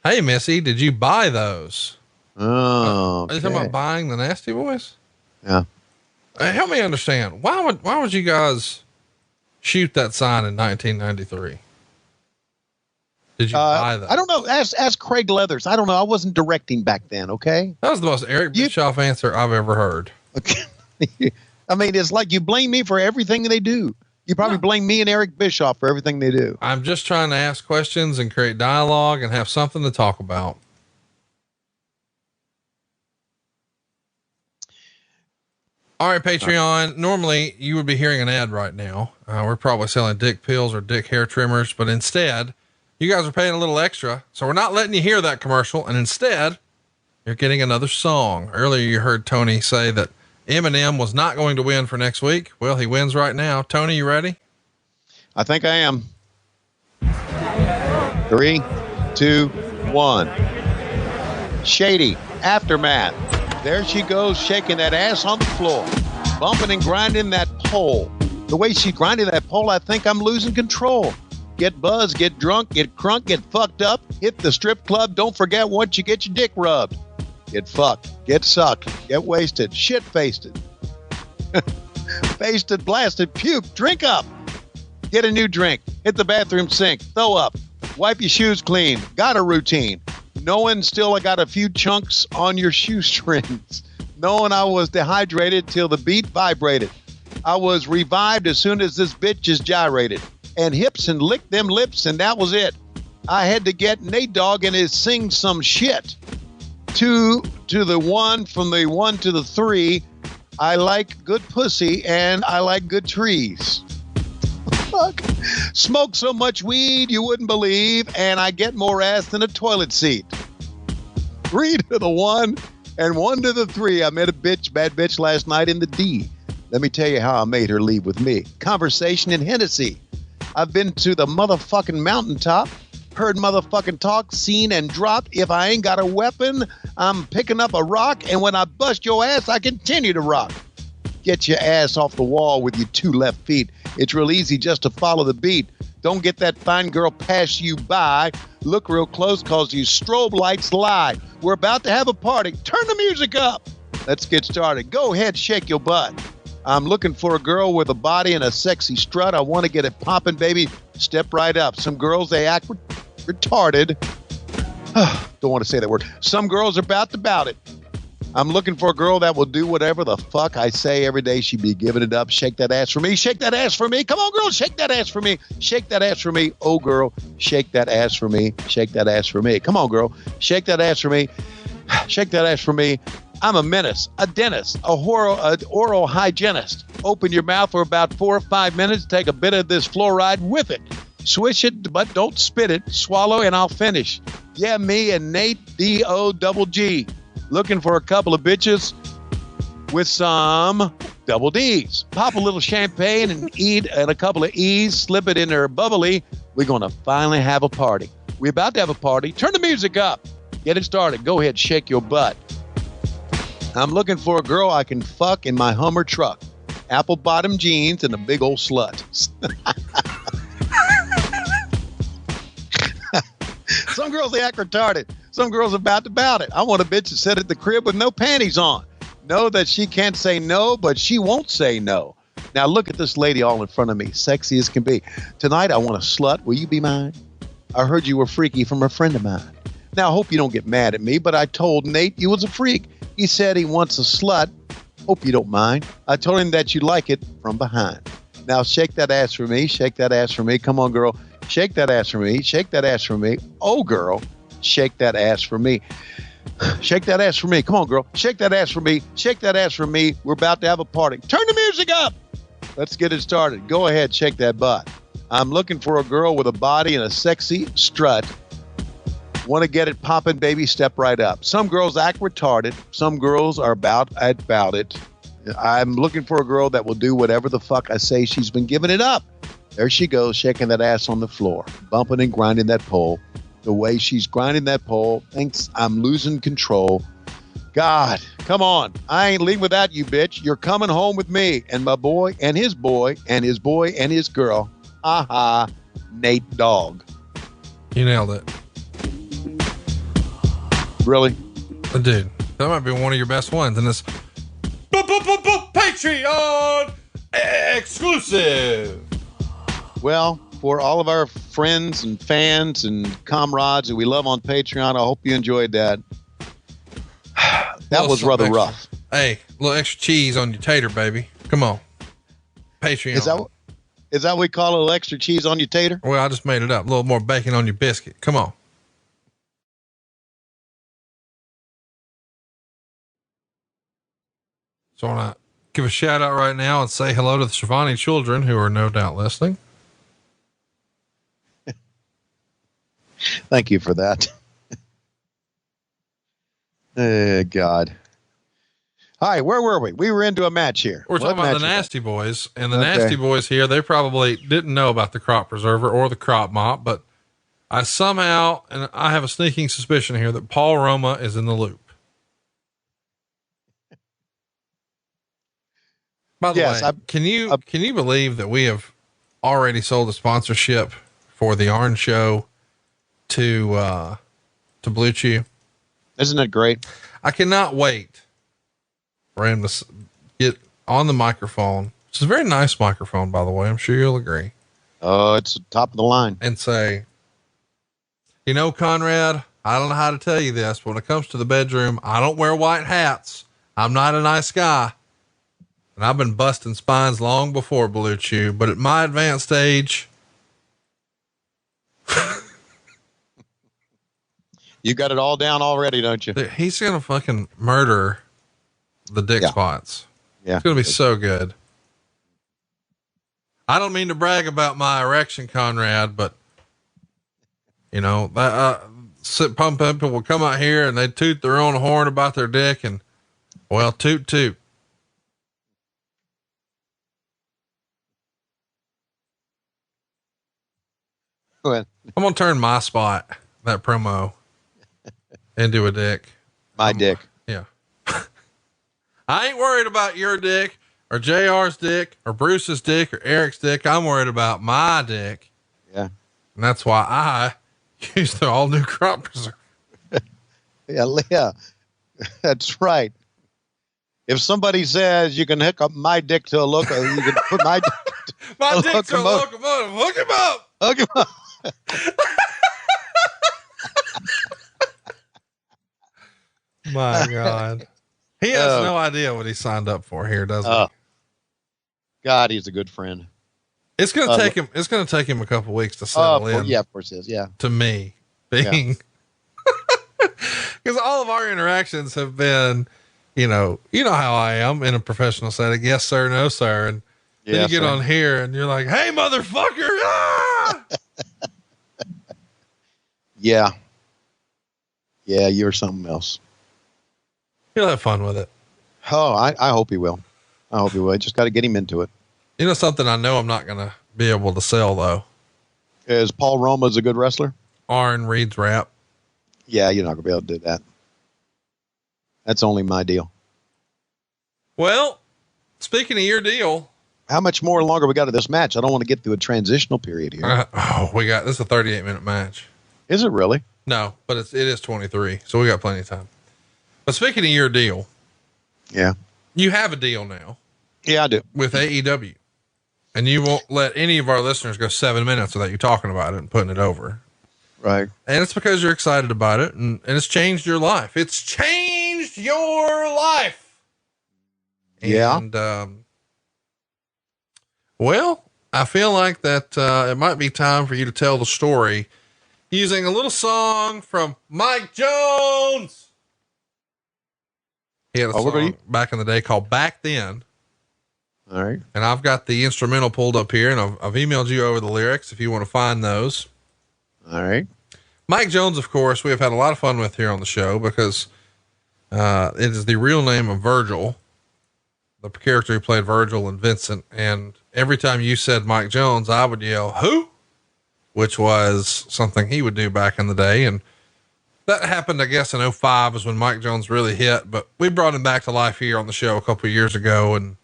Hey, Missy, did you buy those? Oh, Are you talking about buying the Nasty Boys? Yeah. Help me understand. Why would you guys shoot that sign in 1993? Did you buy that? I don't know. Ask Craig Leathers. I don't know. I wasn't directing back then. Okay. That was the most Eric Bischoff answer I've ever heard. Okay. I mean, it's like you blame me for everything they do. You probably blame me and Eric Bischoff for everything they do. I'm just trying to ask questions and create dialogue and have something to talk about. All right, Patreon. Normally you would be hearing an ad right now. We're probably selling dick pills or dick hair trimmers, but instead you guys are paying a little extra. So we're not letting you hear that commercial. And instead you're getting another song. Earlier you heard Tony say that Eminem was not going to win for next week. Well, he wins right now. Tony, you ready? I think I am. 3, 2, 1. Shady Aftermath. There she goes, shaking that ass on the floor, bumping and grinding that pole. The way she grinded that pole, I think I'm losing control. Get buzzed, get drunk, get crunk, get fucked up, hit the strip club. Don't forget once you get your dick rubbed. Get fucked, get sucked, get wasted, shit-faced, fasted, blasted, puke, drink up. Get a new drink, hit the bathroom sink, throw up, wipe your shoes clean, got a routine. Knowing still I got a few chunks on your shoestrings. Knowing I was dehydrated till the beat vibrated. I was revived as soon as this bitch just gyrated. And hips and licked them lips, and that was it. I had to get Nate Dogg and his sing some shit. 2 to the 1, from the 1 to the 3. I like good pussy and I like good trees. Fuck. Smoke so much weed you wouldn't believe, and I get more ass than a toilet seat. 3 to the 1 and 1 to the 3. I met a bitch, bad bitch last night in the D. Let me tell you how I made her leave with me. Conversation in Hennessy. I've been to the motherfucking mountaintop, heard motherfucking talk, seen and dropped. If I ain't got a weapon, I'm picking up a rock, and when I bust your ass, I continue to rock. Get your ass off the wall with your 2 left feet. It's real easy just to follow the beat. Don't get that fine girl pass you by. Look real close, cause you strobe lights lie. We're about to have a party. Turn the music up. Let's get started. Go ahead, shake your butt. I'm looking for a girl with a body and a sexy strut. I want to get it popping, baby. Step right up. Some girls, they act retarded. Don't want to say that word. Some girls are about it. I'm looking for a girl that will do whatever the fuck I say every day. She be giving it up. Shake that ass for me. Shake that ass for me. Come on, girl. Shake that ass for me. Shake that ass for me. Oh, girl. Shake that ass for me. Shake that ass for me. Come on, girl. Shake that ass for me. Shake that ass for me. I'm a menace, a dentist, an oral hygienist. Open your mouth for about 4 or 5 minutes. Take a bit of this fluoride, whiff it. Swish it, but don't spit it. Swallow, and I'll finish. Yeah, me and Nate, D-O-double-G. Looking for a couple of bitches with some double D's. Pop a little champagne and eat and a couple of E's. Slip it in there bubbly. We're going to finally have a party. We're about to have a party. Turn the music up. Get it started. Go ahead, shake your butt. I'm looking for a girl I can fuck in my Hummer truck. Apple bottom jeans and a big old slut. Some girls, they act retarded. Some girls about it. I want a bitch to sit at the crib with no panties on. Know that she can't say no, but she won't say no. Now look at this lady all in front of me, sexy as can be. Tonight I want a slut. Will you be mine? I heard you were freaky from a friend of mine. Now I hope you don't get mad at me, but I told Nate you was a freak. He said he wants a slut. Hope you don't mind. I told him that you like it from behind. Now shake that ass for me. Shake that ass for me. Come on, girl. Shake that ass for me. Shake that ass for me. Oh, girl. Shake that ass for me. Shake that ass for me. Come on, girl. Shake that ass for me. Shake that ass for me. We're about to have a party. Turn the music up. Let's get it started. Go ahead. Shake that butt. I'm looking for a girl with a body and a sexy strut. Want to get it popping, baby? Step right up. Some girls act retarded. Some girls are about it. I'm looking for a girl that will do whatever the fuck I say. She's been giving it up. There she goes, shaking that ass on the floor, bumping and grinding that pole. The way she's grinding that pole, thinks I'm losing control. God, come on. I ain't leaving without you, bitch. You're coming home with me and my boy and his boy and his boy and his girl. Aha, Nate Dogg. You nailed it. Really? Dude, that might be one of your best ones. And this Patreon exclusive. Well, for all of our friends and fans and comrades that we love on Patreon, I hope you enjoyed that. That was rather rough. Hey, a little extra cheese on your tater, baby. Come on. Patreon. Is that what we call a little extra cheese on your tater? Well, I just made it up. A little more bacon on your biscuit. Come on. So I want to give a shout out right now and say hello to the Schiavone children who are no doubt listening. Thank you for that. God. All right, where were we? We were into a match here. We're talking about the Nasty Boys, and the Nasty Boys here, they probably didn't know about the crop preserver or the crop mop, but I somehow, and I have a sneaking suspicion here that Paul Roma is in the loop. By the way, can you believe that we have already sold a sponsorship for the Orange Show to Blue Chew? Isn't it great? I cannot wait for him to get on the microphone. It's a very nice microphone, by the way. I'm sure you'll agree. Oh, it's top of the line. And say, you know, Conrad, I don't know how to tell you this, but when it comes to the bedroom, I don't wear white hats. I'm not a nice guy. And I've been busting spines long before Blue Chew, but at my advanced age, you got it all down already, don't you? He's going to fucking murder the dick spots. Yeah. It's going to be so good. I don't mean to brag about my erection, Conrad, but you know, that, pump people will come out here and they toot their own horn about their dick and well, toot, toot. I'm going to turn my spot, that promo, into a dick. My dick. Yeah. I ain't worried about your dick or JR's dick or Bruce's dick or Eric's dick. I'm worried about my dick. Yeah. And that's why I use the all new crop preserver. Yeah. That's right. If somebody says you can hook up my dick to a locomotive, you can put my dick to a locomotive. Hook him up. Hook him up. My God. He has no idea what he signed up for here, does he? God, he's a good friend. It's going to take him a couple weeks to settle in. Yeah, of course it is. Yeah. To me being, because all of our interactions have been, you know how I am in a professional setting. Yes, sir. No, sir. And then you get on here and you're like, hey, motherfucker. Ah! Yeah. Yeah. You're something else. He'll have fun with it. Oh, I hope he will. I hope he will. I just got to get him into it. You know, something I know I'm not going to be able to sell though. Is Paul Roma's a good wrestler? Arn Reed's rap. Yeah. You're not gonna be able to do that. That's only my deal. Well, speaking of your deal, how much more longer we got of this match? I don't want to get through a transitional period here. This is a 38-minute match. Is it really? No, but it is 23. So we got plenty of time. But speaking of your deal. Yeah. You have a deal now. Yeah, I do. With AEW. And you won't let any of our listeners go 7 minutes without you talking about it and putting it over. Right. And it's because you're excited about it and it's changed your life. It's changed your life. Yeah. And, well, I feel like that, it might be time for you to tell the story using a little song from Mike Jones. He had a song back in the day called Back Then. All right. And I've got the instrumental pulled up here and I've emailed you over the lyrics if you want to find those. All right. Mike Jones, of course, we have had a lot of fun with here on the show because, it is the real name of Virgil, the character who played Virgil and Vincent. And every time you said Mike Jones, I would yell, who? Which was something he would do back in the day. And that happened, I guess, in 2005 is when Mike Jones really hit, but we brought him back to life here on the show a couple of years ago. And,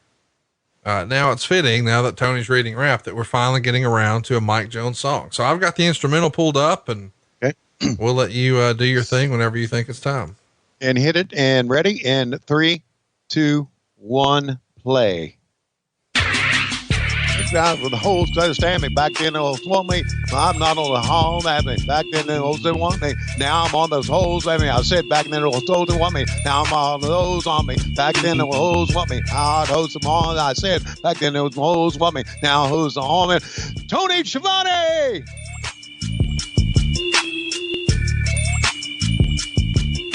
now it's fitting now that Tony's reading rap that we're finally getting around to a Mike Jones song. So I've got the instrumental pulled up and we'll let you do your thing whenever you think it's time. And hit it and ready. And 3, 2, 1, play. With the holes try to stand me. Back then, they want me. I'm not on the hole at me. Back then, the holes didn't want me. Now I'm on those holes at me. I said back then, the holes didn't want me. Now I'm on those on me. Back then, the holes want me. Now those on. I said back then, those holes want me. Now who's on me? Tony Schiavone.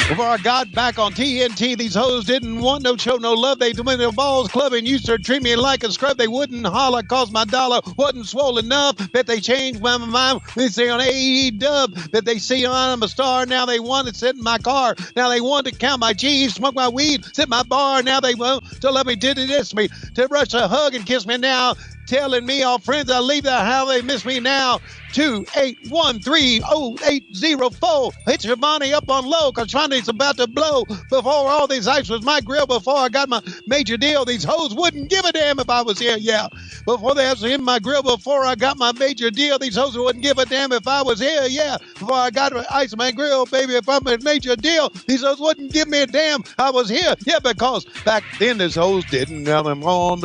Before I got back on TNT, these hoes didn't want no show, no love. They went to balls club and used to treat me like a scrub. They wouldn't holler cause my dollar wasn't swollen enough. Bet they changed my mind. They say on AE-dub that they see I'm a star. Now they want to sit in my car. Now they want to count my G's, smoke my weed, sit in my bar. Now they want to let me diss me, to rush a hug and kiss me now. Telling me all friends I leave that how they miss me now. 2813080. Hit Schiavone up on low, cause Schiavone's about to blow. Before all these ice was my grill, before I got my major deal, these hoes wouldn't give a damn if I was here, yeah. Before they was in my grill, before I got my major deal, these hoes wouldn't give a damn if I was here, yeah. Before I got my ice in my grill, baby, if I'm a major deal, these hoes wouldn't give me a damn I was here, yeah, because back then these hoes didn't have them on,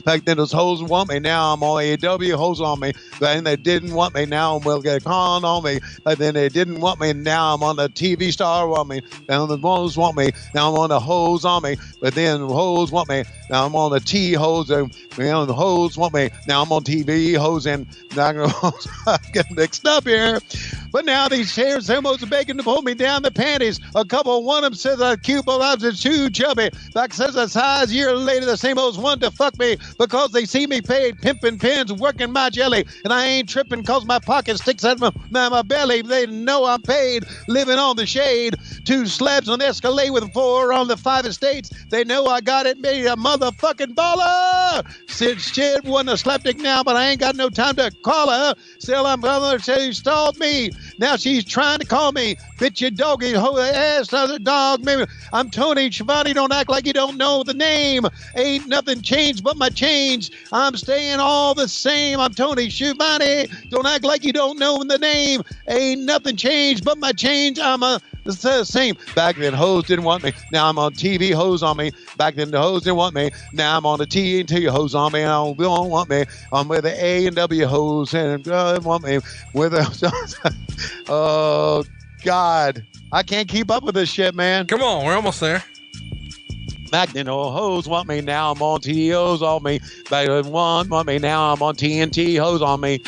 back then those hoes want me, now I'm on AW, hoes on me, and they didn't want me, now we'll get a con on me, but then they didn't want me, now I'm on the TV star want me, now the hoes want me, now I'm on the hoes on me, but then the hoes want me, now I'm on the T hoes, and the hoes want me, now I'm on TV hoes, and now I'm getting mixed up here. But now these chairs, homos are begging to pull me down the panties. A couple, one of them says I'm cute, but I'm just too chubby. Back says a size, year later, the same hoes want to fuck me because they see me paid, pimping pins, working my jelly. And I ain't tripping cause my pocket sticks out my belly. They know I'm paid, living on the shade. 2 slabs on Escalade with 4 on the 5 estates. They know I got it made a motherfucking baller. Since shit wasn't a slapdick now, but I ain't got no time to call her. Still, I'm gonna say she stalled me. Now she's trying to call me. Bitch, you doggy, hoe ass, other dog. Maybe I'm Tony Schiavone. Don't act like you don't know the name. Ain't nothing changed but my change. I'm staying all the same. I'm Tony Schiavone. Don't act like you don't know the name. Ain't nothing changed but my change. I'm the same. Back then, hoes didn't want me. Now I'm on TV, hoes on me. Back then, the hoes didn't want me. Now I'm on the TNT, hoes on me. And I don't want me. I'm with the A&W hoes and want me with the. Oh God, I can't keep up with this shit, man. Come on, we're almost there. Back then, oh, hoes want me. Now I'm on TOs on me. Back then, one want me. Now I'm on TNT, hoes on me.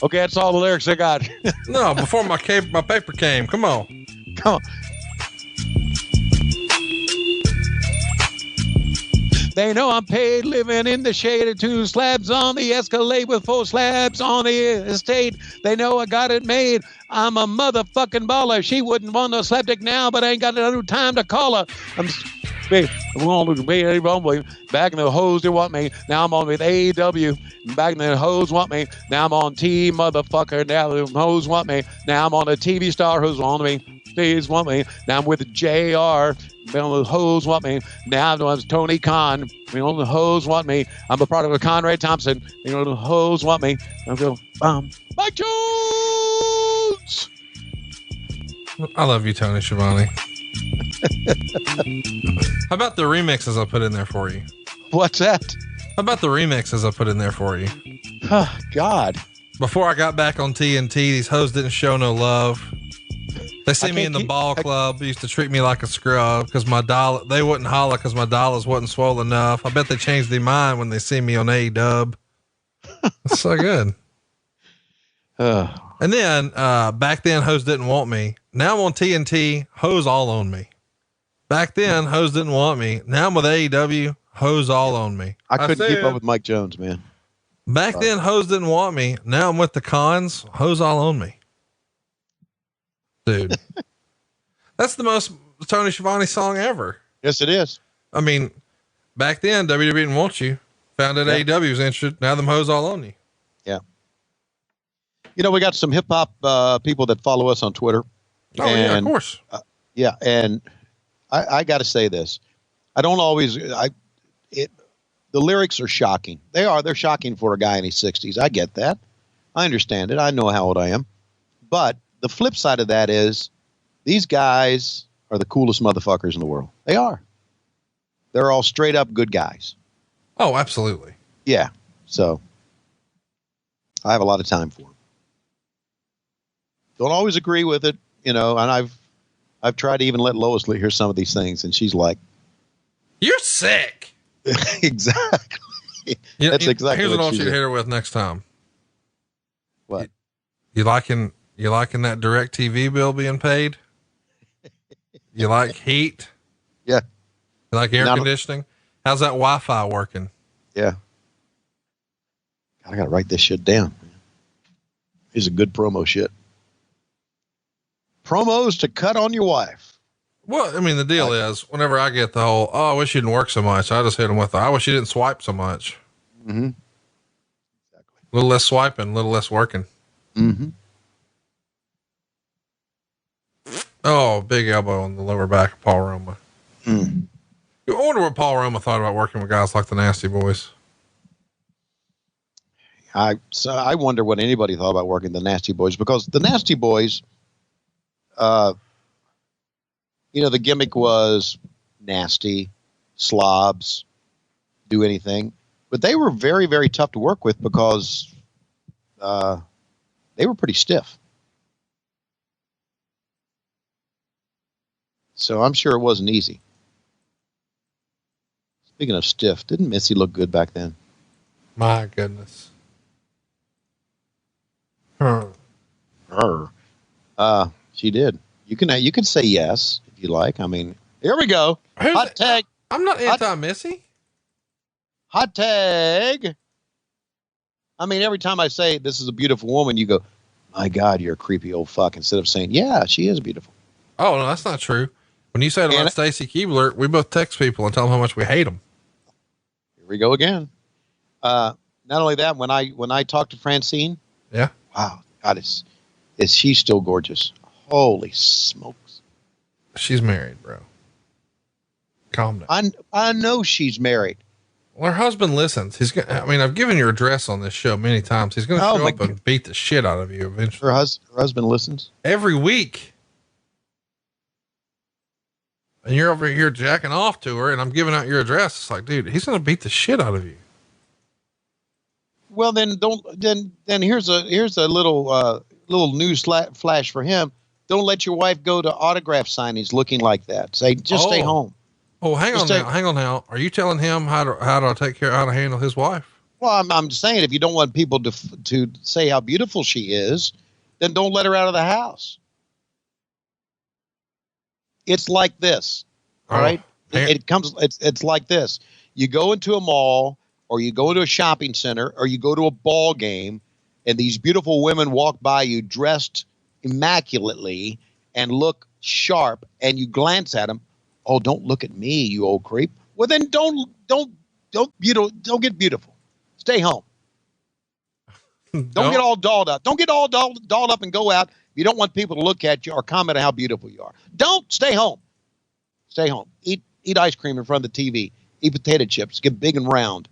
Okay, that's all the lyrics I got. No, before my paper came. Come on. Come on. They know I'm paid, living in the shade of 2 slabs on the Escalade with 4 slabs on the estate. They know I got it made. I'm a motherfucking baller. She wouldn't want no slapdick now, but I ain't got no time to call her. Back in the hoes they want me. Now I'm on with AEW. Back in the hoes want me. Now I'm on T motherfucker. Now the hoes want me. Now I'm on the TV star who's on me. Please want me. Now I'm with JR. The hoes want me. Now I'm Tony Khan. The hoes want me. I'm a product of Conrad Thompson. The hoes want me. I'm going, Mike Jones. I love you, Tony Schiavone. How about the remixes I put in there for you? What's that? How about the remixes I put in there for you? Oh, God. Before I got back on TNT, these hoes didn't show no love. They see me in the ball club. They used to treat me like a scrub because they wouldn't holler because my dollars wasn't swollen enough. I bet they changed their mind when they see me on A-Dub. That's so good. And then, back then hoes didn't want me. Now I'm on TNT, hoes all on me. Back then, hoes didn't want me. Now I'm with AEW, hoes all on me. I couldn't keep up with Mike Jones, man. Back then, hoes didn't want me. Now I'm with the cons, hoes all on me. Dude, that's the most Tony Schiavone song ever. Yes, it is. I mean, back then, WWE didn't want you. Found out AEW was interested. Now them hoes all on you. Yeah. You know, we got some hip hop people that follow us on Twitter. Oh, yeah, of course. Yeah. And I got to say this. I don't always, the lyrics are shocking. They're shocking for a guy in his 60s. I get that. I understand it. I know how old I am. But the flip side of that is these guys are the coolest motherfuckers in the world. They are. They're all straight up good guys. Oh, absolutely. Yeah. So I have a lot of time for them. Don't always agree with it, and I've tried to even let Lois hear some of these things, and she's like, "You're sick." Exactly. That's exactly. Here's what I want you to hit her with next time. What? You liking that direct TV bill being paid? You like heat? Yeah. You like air conditioning? How's that Wi-Fi working? Yeah. God, I got to write this shit down. Here's a good promo shit. Promos to cut on your wife. Well, I mean, the deal is whenever I get the whole, I wish you didn't work so much, I just hit them with, I wish you didn't swipe so much. Mm-hmm. Exactly. A little less swiping, a little less working. Mm-hmm. Oh, big elbow on the lower back of Paul Roma. Mm. I wonder what Paul Roma thought about working with guys like the Nasty Boys. I wonder what anybody thought about working the Nasty Boys, because the Nasty Boys, the gimmick was nasty, slobs, do anything, but they were very, very tough to work with because they were pretty stiff. So I'm sure it wasn't easy. Speaking of stiff, didn't Missy look good back then? My goodness. Her. She did. You can say yes if you like. I mean, here we go. Hot tag. I'm not anti-Missy. Hot tag. I mean, every time I say this is a beautiful woman, you go, my God, you're a creepy old fuck, instead of saying, yeah, she is beautiful. Oh, no, that's not true. When you say it about Stacy Keebler, we both text people and tell them how much we hate them. Here we go again. Not only that, when I talk to Francine, yeah, wow, God, is she still gorgeous? Holy smokes! She's married, bro. Calm down. I know she's married. Well, her husband listens. I've given your address on this show many times. He's going to show up and beat the shit out of you eventually. Her husband listens every week. And you're over here jacking off to her, and I'm giving out your address. It's like, dude, he's going to beat the shit out of you. Well, then here's a little news flash for him. Don't let your wife go to autograph signings looking like that. Say, stay home. Oh, hang on now. Are you telling him how to handle his wife? Well, I'm just saying, if you don't want people to say how beautiful she is, then don't let her out of the house. It's like this, all right? It's like this. You go into a mall, or you go into a shopping center, or you go to a ball game, and these beautiful women walk by you dressed immaculately and look sharp, and you glance at them. Oh, don't look at me, you old creep. Well, then don't get beautiful. Stay home. Don't get all dolled up. Don't get all dolled up and go out. You don't want people to look at you or comment on how beautiful you are. Don't stay home. Stay home. Eat ice cream in front of the TV. Eat potato chips. Get big and round.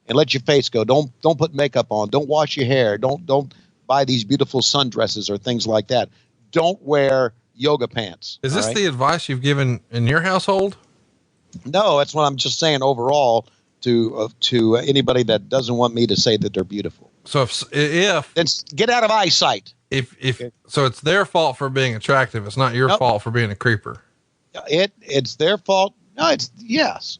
And let your face go. Don't put makeup on. Don't wash your hair. Don't buy these beautiful sundresses or things like that. Don't wear yoga pants. Is this the advice you've given in your household? No, that's what I'm just saying overall to anybody that doesn't want me to say that they're beautiful. So if then get out of eyesight. So it's their fault for being attractive. It's not your fault for being a creeper. It's their fault. No, it's yes.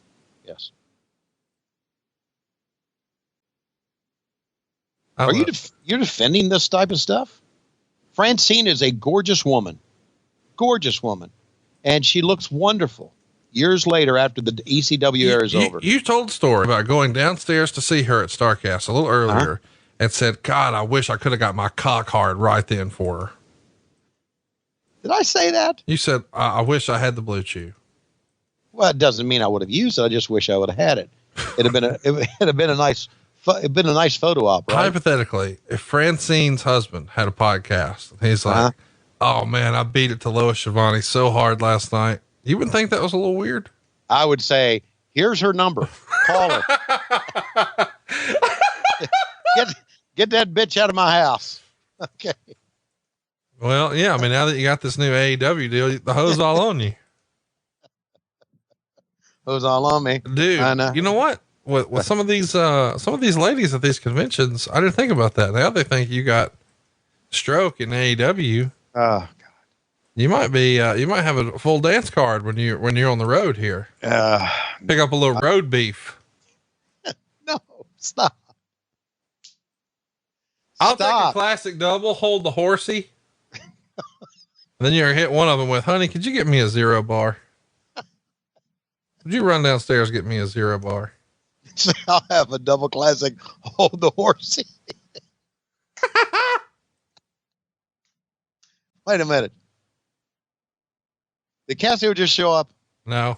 Are you're defending this type of stuff? Francine is a gorgeous woman, and she looks wonderful. Years later, after the ECW era is over, you told the story about going downstairs to see her at Starrcast a little earlier, and said, "God, I wish I could have got my cock hard right then for her." Did I say that? You said, "I wish I had the Blue Chew." Well, it doesn't mean I would have used it. I just wish I would have had it. It'd have been a nice photo op, right? Hypothetically, if Francine's husband had a podcast, he's like, "Oh man, I beat it to Lois Schiavone so hard last night." You wouldn't think that was a little weird? I would say, "Here's her number. Call her. Get that bitch out of my house." Okay. Well, yeah. I mean, now that you got this new AEW deal, the hose all on you. Hose all on me. Dude, I know. you know what? With some of these ladies at these conventions, I didn't think about that. Now they think you got stroke in AEW. Oh, You might have a full dance card when you're on the road here. Pick up a little road beef. no, stop. I'll take a classic double, hold the horsey. Then you hit one of them with, honey, could you get me a 0 bar? Would you run downstairs, get me a 0 bar? So I'll have a double classic, hold the horsey. Wait a minute. Did Cassio just show up? No,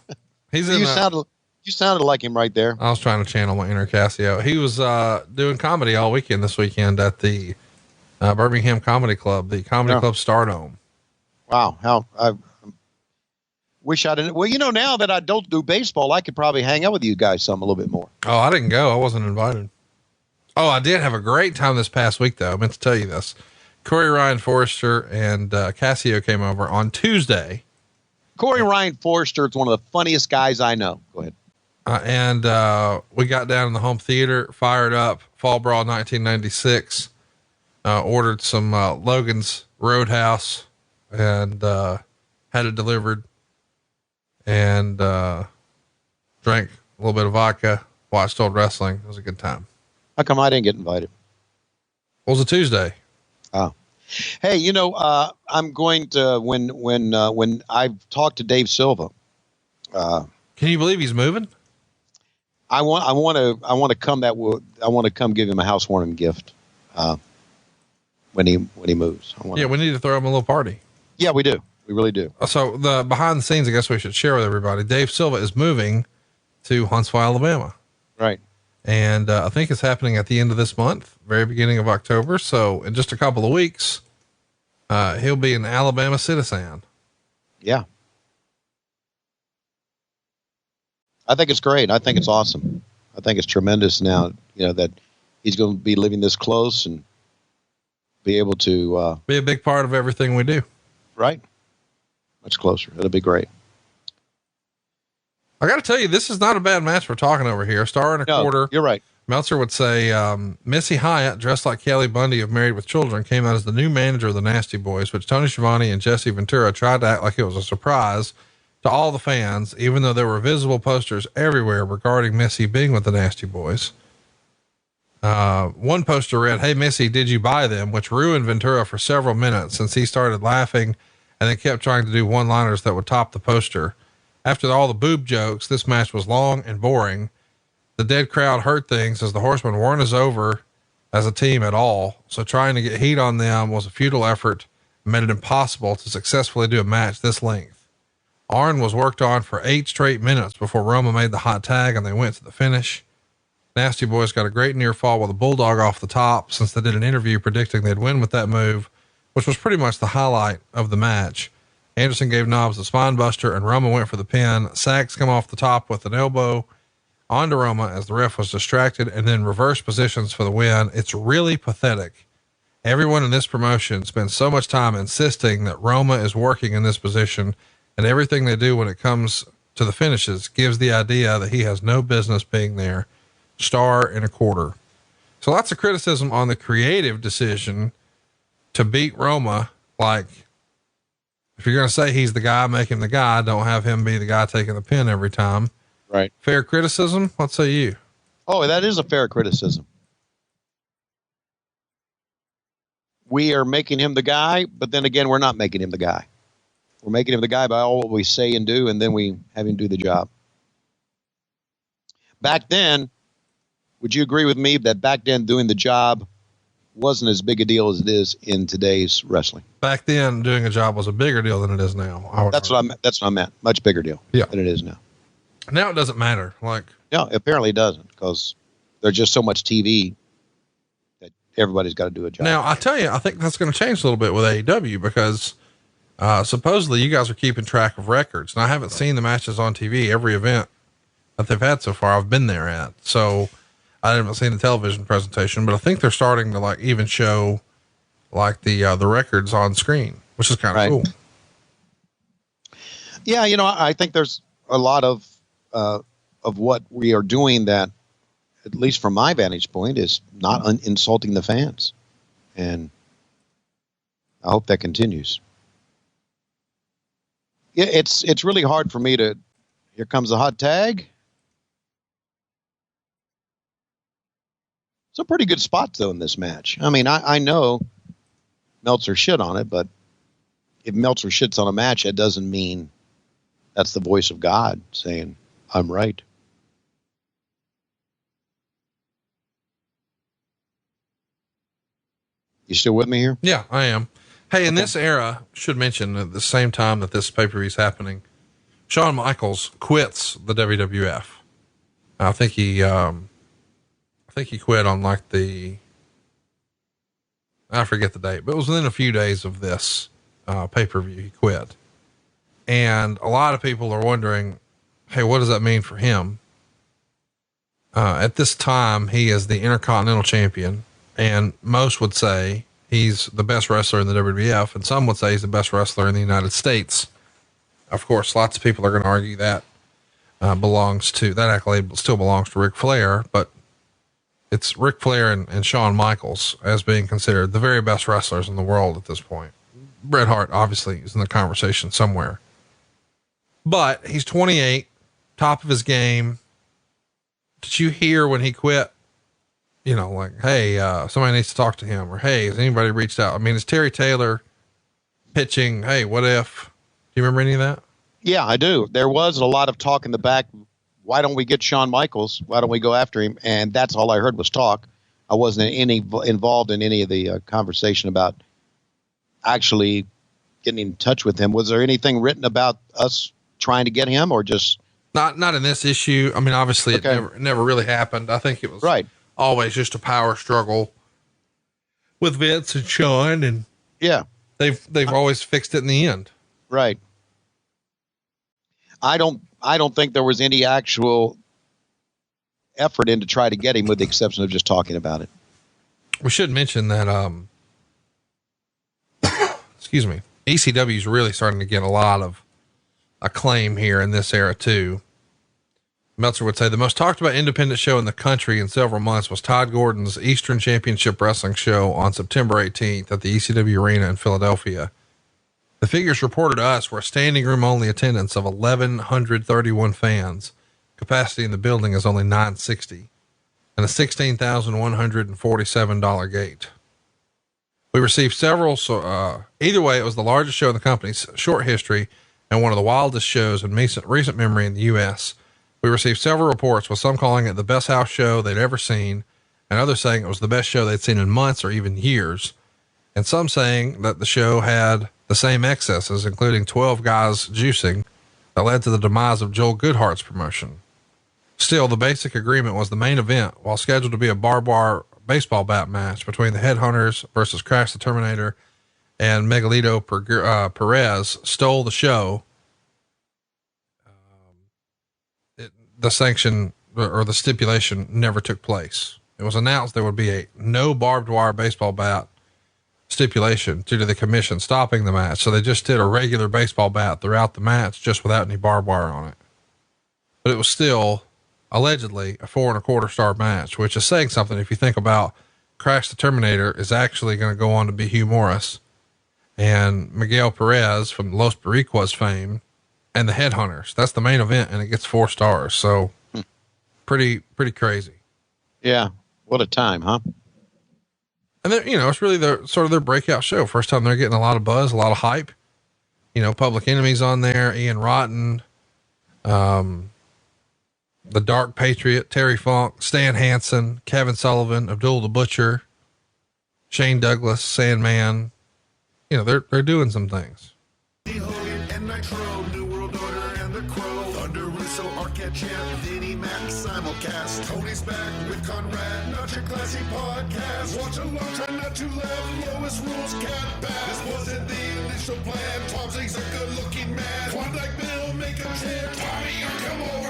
You sounded like him right there. I was trying to channel my inner Cassio. He was, doing comedy all weekend this weekend at the, Birmingham Comedy Club, the Comedy Club Stardome. Wow. How I wish I didn't. Well, now that I don't do baseball, I could probably hang out with you guys a little bit more. Oh, I didn't go. I wasn't invited. Oh, I did have a great time this past week though. I meant to tell you this. Corey Ryan Forrester and, Cassio came over on Tuesday. Corey Ryan Forrester is one of the funniest guys I know. Go ahead. And we got down in the home theater, fired up Fall Brawl 1996, ordered some Logan's Roadhouse and had it delivered and drank a little bit of vodka, watched old wrestling. It was a good time. How come I didn't get invited? It was a Tuesday. Oh, hey, I'm going to, when I've talked to Dave Silva, can you believe he's moving? I want to come give him a housewarming gift when he moves. We need to throw him a little party. Yeah, we do. We really do. So the behind the scenes, I guess we should share with everybody. Dave Silva is moving to Huntsville, Alabama. Right. And I think it's happening at the end of this month, very beginning of October. So in just a couple of weeks, he'll be an Alabama citizen. Yeah. I think it's great. I think it's awesome. I think it's tremendous now, that he's going to be living this close and be able to be a big part of everything we do. Right. Much closer. It'll be great. I got to tell you, this is not a bad match we're talking over here. Star and a quarter. You're right. Meltzer would say, Missy Hyatt, dressed like Kelly Bundy of Married with Children, came out as the new manager of the Nasty Boys, which Tony Schiavone and Jesse Ventura tried to act like it was a surprise to all the fans, even though there were visible posters everywhere regarding Missy being with the Nasty Boys. One poster read, "Hey, Missy, did you buy them?" which ruined Ventura for several minutes since he started laughing and then kept trying to do one-liners that would top the poster. After all the boob jokes, this match was long and boring. The dead crowd hurt things as the Horsemen weren't as over as a team at all. So trying to get heat on them was a futile effort and made it impossible to successfully do a match this length. Arn was worked on for 8 straight minutes before Roma made the hot tag and they went to the finish. Nasty Boys got a great near fall with a bulldog off the top since they did an interview predicting they'd win with that move, which was pretty much the highlight of the match. Anderson gave Knobs the spine buster and Roma went for the pin. Sachs come off the top with an elbow onto Roma as the ref was distracted and then reverse positions for the win. It's really pathetic. Everyone in this promotion spends so much time insisting that Roma is working in this position, and everything they do when it comes to the finishes gives the idea that he has no business being there. Star and a quarter. So lots of criticism on the creative decision to beat Roma. Like, if you're going to say he's the guy, make him the guy. Don't have him be the guy taking the pin every time. Right. Fair criticism. What say you? Oh, that is a fair criticism. We are making him the guy, but then again, we're not making him the guy. We're making him the guy by all what we say and do, and then we have him do the job. Back then, would you agree with me that back then doing the job wasn't as big a deal as it is in today's wrestling? Back then, doing a job was a bigger deal than it is now. That's what I meant. Much bigger deal than it is now. Now it doesn't matter. No, apparently it doesn't, because there's just so much TV that everybody's got to do a job. Now, I tell you, I think that's going to change a little bit with AEW because supposedly you guys are keeping track of records, and I haven't seen the matches on TV, every event that they've had so far. I've been there at, so I haven't seen the television presentation, but I think they're starting to even show like the records on screen, which is kind of cool. Yeah. I think there's a lot of what we are doing that, at least from my vantage point, is not insulting the fans. And I hope that continues. Yeah, it's really hard for me to. Here comes a hot tag. It's a pretty good spot though in this match. I mean, I know Meltzer shit on it, but if Meltzer shits on a match, it doesn't mean that's the voice of God saying I'm right. You still with me here? Yeah, I am. Hey, in this era, should mention at the same time that this pay-per-view is happening, Shawn Michaels quits the WWF. I think he quit on like I forget the date, but it was within a few days of this pay-per-view he quit. And a lot of people are wondering, hey, what does that mean for him? At this time, he is the Intercontinental Champion, and most would say he's the best wrestler in the WWF, and some would say he's the best wrestler in the United States. Of course, lots of people are going to argue that that accolade still belongs to Ric Flair, but it's Ric Flair and Shawn Michaels as being considered the very best wrestlers in the world at this point. Bret Hart obviously is in the conversation somewhere, but he's 28, top of his game. Did you hear when he quit? Like, hey, somebody needs to talk to him, or hey, has anybody reached out? I mean, is Terry Taylor pitching, hey, what if? Do you remember any of that? Yeah, I do. There was a lot of talk in the back. Why don't we get Shawn Michaels? Why don't we go after him? And that's all I heard was talk. I wasn't involved in any of the conversation about actually getting in touch with him. Was there anything written about us trying to get him, or just not in this issue? I mean, obviously it never really happened. I think it was always just a power struggle with Vince and Shawn, and they've always fixed it in the end. Right. I don't think there was any actual effort in to try to get him, with the exception of just talking about it. We should mention that, excuse me, ECW is really starting to get a lot of acclaim here in this era too. Meltzer would say the most talked about independent show in the country in several months was Todd Gordon's Eastern Championship Wrestling show on September 18th at the ECW Arena in Philadelphia. The figures reported to us were a standing room only attendance of 1,131 fans. Capacity in the building is only 960, and a $16,147 gate. We received several, either way, it was the largest show in the company's short history and one of the wildest shows in recent memory in the U.S. We received several reports, with some calling it the best house show they'd ever seen, and others saying it was the best show they'd seen in months or even years, and some saying that the show had the same excesses, including 12 guys juicing, that led to the demise of Joel Goodhart's promotion. Still, the basic agreement was the main event, while scheduled to be a barbed wire baseball bat match between the Headhunters versus Crash the Terminator and Miguelito Perez, stole the show. The sanction or the stipulation never took place. It was announced there would be a no barbed wire baseball bat stipulation due to the commission stopping the match. So they just did a regular baseball bat throughout the match, just without any barbed wire on it. But it was still allegedly a 4.25 star match, which is saying something. If you think about Crash the Terminator is actually going to go on to be Hugh Morris, and Miguel Perez from Los Boricuas fame, and the Headhunters. That's the main event, and it gets 4 stars. So pretty crazy. Yeah. What a time, huh? And then, it's really their breakout show. First time they're getting a lot of buzz, a lot of hype, Public Enemy's on there, Ian Rotten, the Dark Patriot, Terry Funk, Stan Hansen, Kevin Sullivan, Abdul the Butcher, Shane Douglas, Sandman. They're doing some things. Tony's back with Conrad, not your classy podcast. Watch along, try not to laugh. Lowest rules can't pass. This wasn't the initial plan. Tom Zig's a good-looking man. Klondike Bill, make a trip. Tommy, come over.